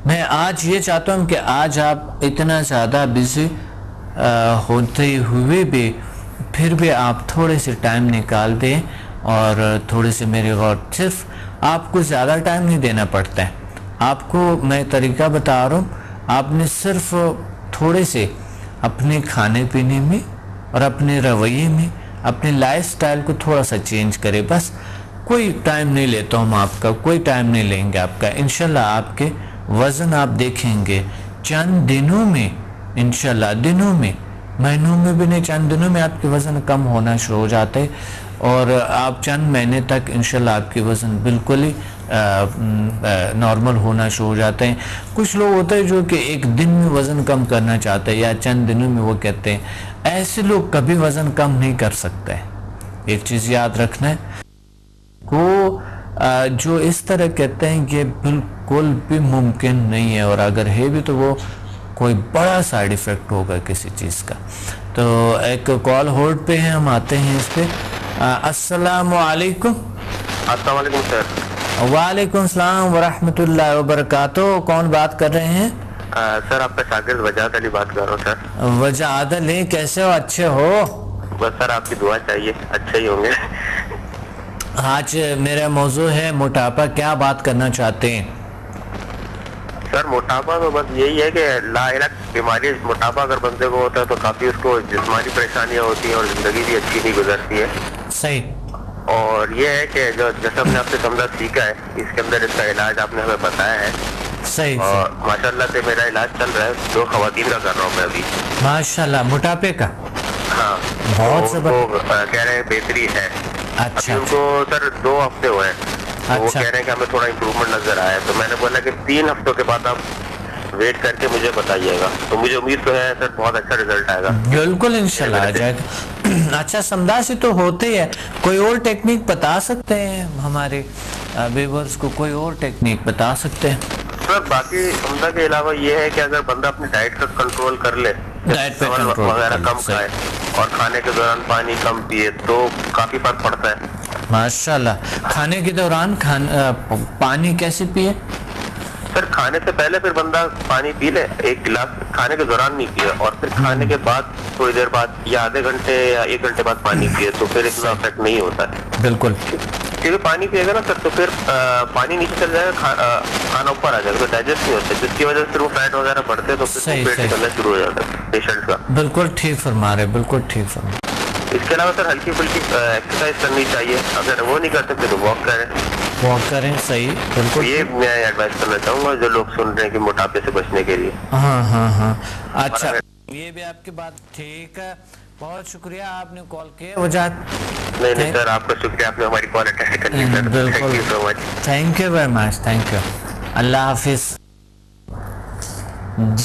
میں آج یہ چاہتا ہوں کہ آج آپ اتنا زیادہ بزی ہوتے ہوئے بھی پھر بھی آپ تھوڑے سے ٹائم نکال دیں اور تھوڑے سے میری غور. صرف آپ کو زیادہ ٹائم نہیں دینا پڑتا ہے. آپ کو میں طریقہ بتا رہا ہوں. آپ نے صرف تھوڑے سے اپنے کھانے پینے میں اور اپنے رویے میں اپنے لائف سٹائل کو تھوڑا سا چینج کرے. بس کوئی ٹائم نہیں لیتا ہوں آپ کا, کوئی ٹائم نہیں لیں گے آپ کا. انشاءاللہ آپ کے وزن آپ دیکھیں گے چند دنوں میں, انشاءاللہ دنوں میں, مہینوں میں بھی نہیں, چند دنوں میں آپ کے وزن کم ہونا شروع ہو جاتے ہیں اور آپ چند مہینے تک انشاءاللہ آپ کے وزن بالکل ہی نارمل ہونا شروع ہو جاتے ہیں. کچھ لوگ ہوتے ہیں جو کہ ایک دن میں وزن کم کرنا چاہتے ہیں یا چند دنوں میں وہ کہتے ہیں, ایسے لوگ کبھی وزن کم نہیں کر سکتے. ایک چیز یاد رکھنا ہے, وہ جو اس طرح کہتے ہیں یہ بالکل بھی ممکن نہیں ہے, اور اگر ہے بھی تو وہ کوئی بڑا سائیڈ ایفیکٹ ہوگا کسی چیز کا. تو ایک کال ہولڈ پہ ہیں, ہم آتے ہیں اس پہ. السلام علیکم. السلام علیکم سر. وعلیکم السلام ورحمۃ اللہ وبرکاتہ. کون بات کر رہے ہیں؟ سر آپ کا شاگرد وجاہت علی بات کر رہا ہوں سر. وجاہت علی, کیسے ہو؟ اچھے ہو؟ بس سر آپ کی دعا چاہیے, اچھے ہی ہوں گے. آج میرا موضوع ہے موٹاپا. کیا بات کرنا چاہتے ہیں؟ سر موٹاپا تو بس یہی ہے کہ لا علاج بیماری. موٹاپا اگر بندے کو ہوتا ہے تو کافی اس کو جسمانی پریشانیاں ہوتی ہیں اور زندگی بھی اچھی نہیں گزرتی ہے. صحیح. اور یہ ہے کہ جو جیسا ہم نے آپ سے سمجھا سیکھا ہے, اس کے اندر اس کا علاج آپ نے ہمیں بتایا ہے. صحیح. اور ماشاءاللہ سے میرا علاج چل رہا ہے, 2 خواتین کا کر رہا ہوں میں ابھی. ماشاءاللہ. موٹاپے کا؟ ہاں. بہت ان کو کہہ رہے ہیں بہتری ہے. اچھا. ان کو سر 2 ہفتے ہوئے ہیں, وہ کہہ رہے ہیں کہ ہمیں تھوڑا امپروومنٹ نظر آیا ہے. تو میں نے بولا کہ 3 ہفتوں کے بعد آپ ویٹ کر کے مجھے بتائیے گا. تو مجھے امید تو ہے سر بہت اچھا رزلٹ آئے گا. بالکل انشاءاللہ آ جائے گا. اچھا سمجھا سے تو ہوتے ہی ہے. کوئی اور ٹیکنیک بتا سکتے ہیں ہمارے ویورز کو؟ کوئی اور ٹیکنیک بتا سکتے ہیں سر؟ باقی عمدہ کے علاوہ یہ ہے کہ اگر بندہ اپنی ڈائٹ کا کنٹرول کر لے, ڈائٹ پہ کنٹرول وغیرہ کم کھائے اور کھانے کے دوران پانی کم پیے تو کافی فرق پڑتا ہے. ماشاءاللہ. کھانے کے دوران پانی کیسے پیے؟ سر کھانے سے پہلے پھر بندہ پانی پی لے 1 گلاس, کھانے کے دوران نہیں پیے, اور پھر کھانے کے بعد تھوڑی دیر بعد یا آدھے گھنٹے یا 1 گھنٹے بعد پانی پیے تو پھر اتنا افیکٹ نہیں ہوتا ہے. بالکل. کیونکہ پانی پیے گا نا سر تو پھر پانی نیچے چل جائے گا, کھانا اوپر آ جائے گا, تو ڈائجسٹ نہیں ہوتا, جس کی وجہ سے پھر وہ فیٹ وغیرہ بڑھتے ہیں تو پھر پیٹ نکلنا شروع ہو جاتا ہے پیشنٹ کا. بالکل ٹھیک فرما رہے, بالکل ٹھیک فرما رہے. اس کے علاوہ سر ہلکی پھلکی ایکسرسائز کرنی چاہیے. اگر وہ نہیں کر سکتے تو واک کریں. واک کریں. صحیح. بالکل. یہ میں ایڈوائز کرنا چاہوں گا جو لوگ سن رہے ہیں کہ موٹاپے سے بچنے کے لیے. ہاں. اچھا, یہ بھی آپ کی بات ٹھیک ہے. بہت شکریہ آپ نے کال کیا. وجاہت نہیں سر, آپ کا شکریہ, آپ نے ہماری کال اٹینڈ کر لی sir. Thank you so much. Thank you very much. Thank you. Allah حافظ.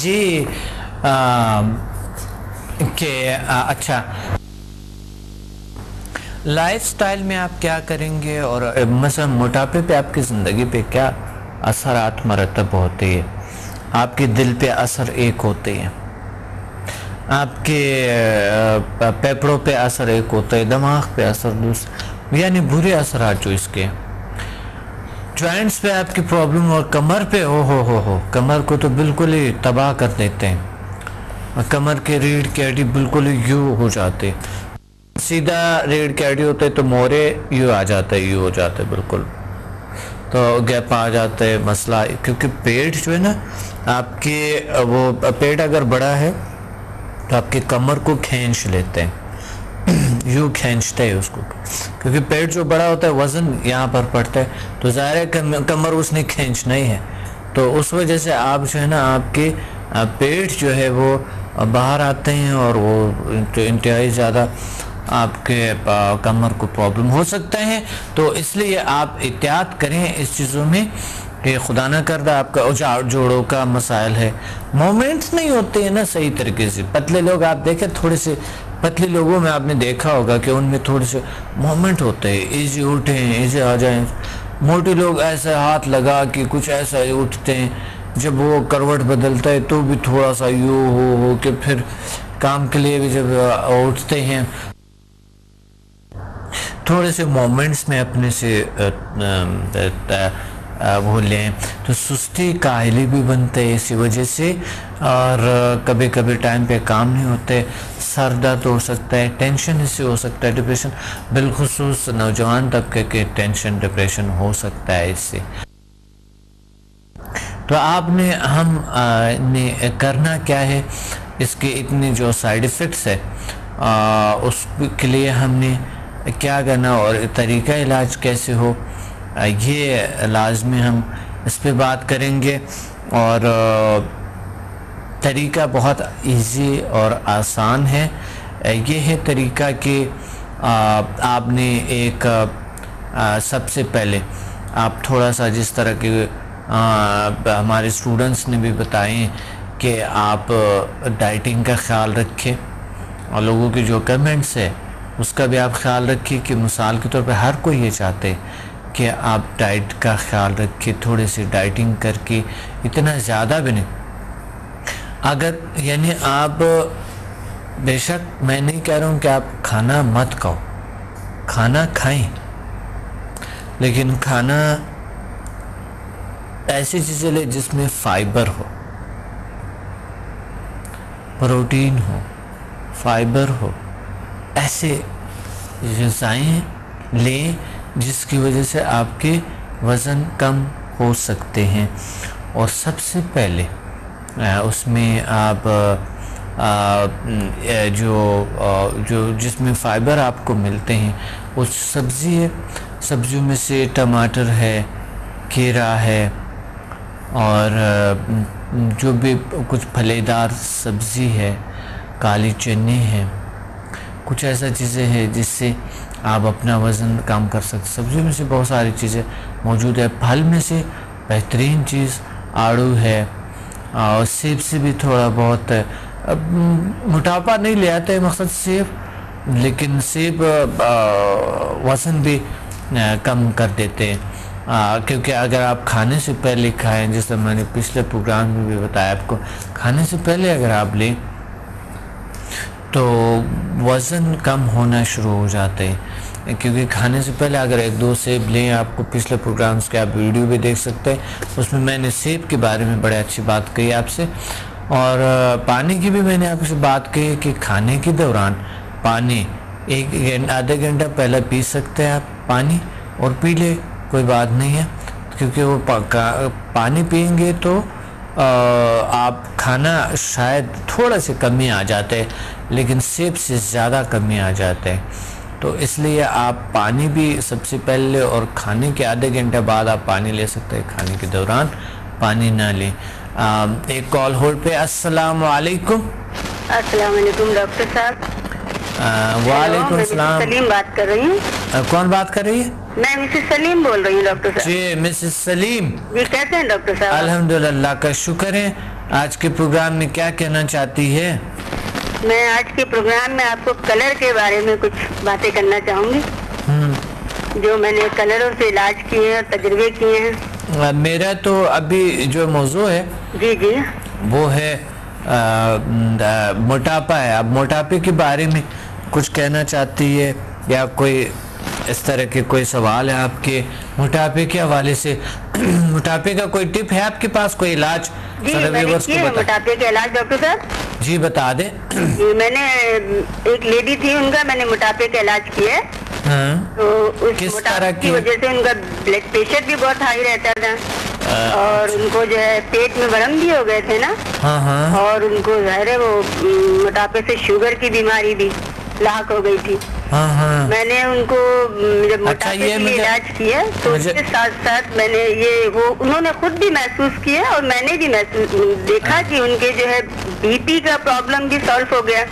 جی کہ اچھا لائف سٹائل میں آپ کیا کریں گے اور مثلا موٹاپے پہ آپ کی زندگی پہ کیا اثرات مرتب ہوتے ہیں؟ آپ کے دل پہ اثر ایک ہوتے ہیں, آپ کے پیپڑوں پہ اثر ایک ہوتا ہے, دماغ پہ اثر دوسرے, یعنی برے اثرات جو اس کے. جوائنٹس پہ آپ کی پرابلم, اور کمر پہ ہو کمر کو تو بالکل ہی تباہ کر دیتے ہیں. کمر کے ریڑھ کی ہڈی بالکل ہی یوں ہو جاتے, سیدھا ریڑھ کی ہڈی ہوتے تو مورے یوں آ جاتا ہے, یوں ہو جاتا ہے بالکل, تو گیپ آ جاتا ہے مسئلہ. کیونکہ پیٹ جو ہے نا آپ کے, وہ پیٹ اگر بڑا ہے تو آپ کے کمر کو کھینچ لیتے ہیں, یوں کھینچتے ہیں اس کو, کیونکہ پیٹ جو بڑا ہوتا ہے وزن یہاں پر پڑتا ہے تو ظاہر ہے کمر اس نے کھینچنا ہی ہے. تو اس وجہ سے آپ جو ہے نا آپ کے پیٹ جو ہے وہ باہر آتے ہیں اور وہ انتہائی زیادہ آپ کے کمر کو پرابلم ہو سکتا ہے. تو اس لیے آپ احتیاط کریں اس چیزوں میں کہ خدا نہ کردہ آپ کا جوڑوں کا مسائل ہے, مومنٹس نہیں ہوتے ہیں نا صحیح طریقے سے. پتلے لوگ آپ دیکھیں, تھوڑے سے پتلے لوگوں میں آپ نے دیکھا ہوگا کہ ان میں تھوڑے سے مومنٹ ہوتے ہیں, ایزی اٹھیں ایزی آ جائیں. موٹے لوگ ایسے ہاتھ لگا کے کچھ ایسا اٹھتے ہیں, جب وہ کروٹ بدلتا ہے تو بھی تھوڑا سا یوں ہو کہ پھر کام کے لیے بھی جب اٹھتے ہیں تھوڑے سے مومنٹس میں اپنے سے وہ لیں تو سستی کاہلی بھی بنتے ہیں اسی وجہ سے، اور کبھی کبھی ٹائم پہ کام نہیں ہوتے، سر درد ہو سکتا ہے، ٹینشن اس سے ہو سکتا ہے، ڈپریشن، بالخصوص نوجوان طبقے کے ٹینشن ڈپریشن ہو سکتا ہے اس سے۔ تو آپ نے نے کرنا کیا ہے، اس کے اتنے جو سائیڈ ایفیکٹس ہے اس کے لیے ہم نے کیا کرنا اور طریقہ علاج کیسے ہو، یہ لازمی ہم اس پہ بات کریں گے۔ اور طریقہ بہت ایزی اور آسان ہے، یہ ہے طریقہ کہ آپ نے ایک سب سے پہلے آپ تھوڑا سا جس طرح کے ہمارے اسٹوڈنٹس نے بھی بتائیں کہ آپ ڈائٹنگ کا خیال رکھیں، اور لوگوں کی جو کمنٹس ہے اس کا بھی آپ خیال رکھیں کہ مثال کے طور پہ ہر کوئی یہ چاہتے کہ آپ ڈائٹ کا خیال رکھیں، تھوڑی سی ڈائٹنگ کر کے، اتنا زیادہ بھی نہیں۔ اگر یعنی آپ بے شک میں نہیں کہہ رہا ہوں کہ آپ کھانا مت کھاؤ، کھانا کھائیں، لیکن کھانا ایسی چیزیں لے جس میں فائبر ہو، پروٹین ہو، فائبر ہو، ایسے غذائیں لیں جس کی وجہ سے آپ کے وزن کم ہو سکتے ہیں۔ اور سب سے پہلے اس میں آپ جو جس میں فائبر آپ کو ملتے ہیں وہ سبزی ہے، سبزیوں میں سے ٹماٹر ہے، کھیرا ہے، اور جو بھی کچھ پھلے دار سبزی ہے، کالی چنے ہیں، کچھ ایسا چیزیں ہیں جس سے آپ اپنا وزن کم کر سکتے۔ سبزیوں میں سے بہت ساری چیزیں موجود ہے، پھل میں سے بہترین چیز آڑو ہے، اور سیب سے بھی تھوڑا بہت موٹاپا نہیں لے آتا ہے مقصد سیب، لیکن سیب وزن بھی کم کر دیتے ہیں، کیونکہ اگر آپ کھانے سے پہلے کھائیں، جس طرح میں نے پچھلے پروگرام میں بھی بتایا آپ کو، کھانے سے پہلے اگر آپ لیں تو وزن کم ہونا شروع ہو جاتے ہیں، کیونکہ کھانے سے پہلے اگر ایک دو سیب لیں، آپ کو پچھلے پروگرامز کے آپ ویڈیو بھی دیکھ سکتے ہیں، اس میں نے سیب کے بارے میں بڑے اچھی بات کہی آپ سے، اور پانی کی بھی میں نے آپ سے بات کہی کہ کھانے کے دوران پانی آدھا گھنٹہ پہلے پی سکتے ہیں آپ پانی، اور پی لے کوئی بات نہیں ہے، کیونکہ وہ پانی پئیں گے تو آپ کھانا شاید تھوڑا سے کمی آ جاتے، لیکن سیب سے زیادہ کمی آ جاتے ہیں، تو اس لیے آپ پانی بھی سب سے پہلے، اور کھانے کے آدھے گھنٹے بعد آپ پانی لے سکتے ہیں، کھانے کے دوران پانی نہ لیں۔ ایک کال ہولڈ پہ۔ السلام علیکم۔ السلام علیکم ڈاکٹر صاحب۔ وعلیکم السلام۔ میں سلیم بات کر رہی ہوں۔ کون بات کر رہی ہے؟ میں مسز سلیم بول رہی ہوں ڈاکٹر صاحب۔ جی مسز سلیم، جی کیسے ہیں ڈاکٹر صاحب؟ الحمدللہ، اللہ کا شکر ہے۔ آج کے پروگرام میں کیا کہنا چاہتی ہے؟ میں آج کے پروگرام میں آپ کو کلر کے بارے میں کچھ باتیں کرنا چاہوں گی، جو میں نے کلروں سے علاج کیے ہیں، تجربے کیے ہیں۔ میرا تو ابھی جو موضوع ہے جی جی وہ ہے موٹاپا ہے۔ اب موٹاپے کے بارے میں کچھ کہنا چاہتی ہے، یا کوئی اس طرح کے کوئی سوال ہے آپ کے موٹاپے کے حوالے سے؟ موٹاپے کا کوئی ٹپ ہے آپ کے پاس، کوئی علاج؟ جی میں نے کیے ہیں موٹاپے کے علاج ڈاکٹر صاحب۔ جی بتا دیں۔ جی میں نے ایک لیڈی تھی، ان کا میں نے موٹاپے کا علاج کیا ہے، تو اس موٹاپے کی وجہ سے ان کا بلڈ پریشر بھی بہت ہائی رہتا تھا، اور ان کو جو ہے پیٹ میں ورم بھی ہو گئے تھے نا، اور ان کو ظاہر ہے وہ موٹاپے سے شوگر کی بیماری بھی لاحق ہو گئی تھی۔ میں نے ان کو جب موٹاپے کے لیے علاج کیا تو اس کے ساتھ ساتھ میں نے انہوں نے خود بھی محسوس کیا، اور میں نے بھی دیکھا کہ ان کے جو ہے بی پی کا پرابلم بھی سالو ہو گیا،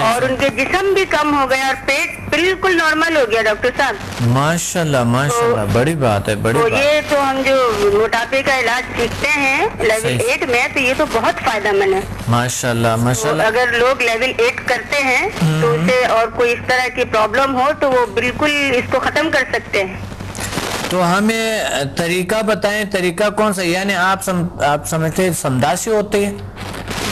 اور ان کے جسم بھی کم ہو گیا، اور پیٹ بالکل نارمل ہو گیا ڈاکٹر صاحب۔ ماشاءاللہ ماشاءاللہ، بڑی بات ہے، بڑی بات۔ یہ تو ہم جو موٹاپے کا علاج سیکھتے ہیں لیول 8 میں، تو یہ تو بہت فائدہ مند ہے ماشاءاللہ ماشاءاللہ۔ اگر لوگ لیول 8 کرتے ہیں تو اسے اور کوئی اس طرح کی پرابلم ہو تو وہ بالکل اس کو ختم کر سکتے ہیں۔ تو ہمیں طریقہ بتائیں، طریقہ کون سا؟ یعنی آپ سمجھتے سمداسی ہوتے ہیں؟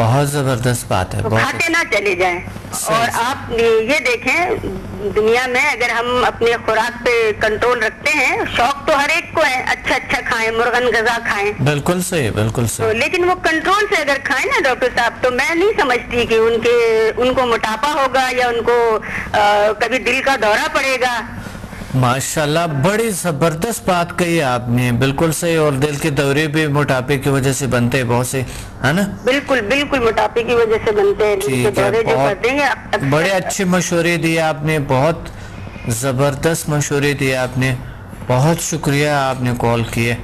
بہت زبردست بات ہے. تو کھاتے نہ چلے جائیں. اور آپ یہ دیکھیں دنیا میں اگر ہم اپنے خوراک پہ کنٹرول رکھتے ہیں, شوق تو ہر ایک کو ہے اچھا اچھا کھائیں, مرغن غذا کھائیں. بالکل صحیح, بالکل صحیح. لیکن وہ کنٹرول سے اگر کھائیں نا ڈاکٹر صاحب, تو میں نہیں سمجھتی کہ ان کو موٹاپا ہوگا یا ان کو کبھی دل کا دورہ پڑے گا. ماشاءاللہ بڑی زبردست بات کہی آپ نے, بالکل صحیح. اور دل کے دورے بھی موٹاپے کی وجہ سے بنتے ہیں بہت سے, ہے نا؟ بالکل بالکل موٹاپے کی وجہ سے بنتے ہیں دل کے دورے جو کرتے ہیں. بڑے اچھے مشورے دیے آپ نے, بہت زبردست مشورے دیے آپ نے. بہت شکریہ آپ نے کال کیے.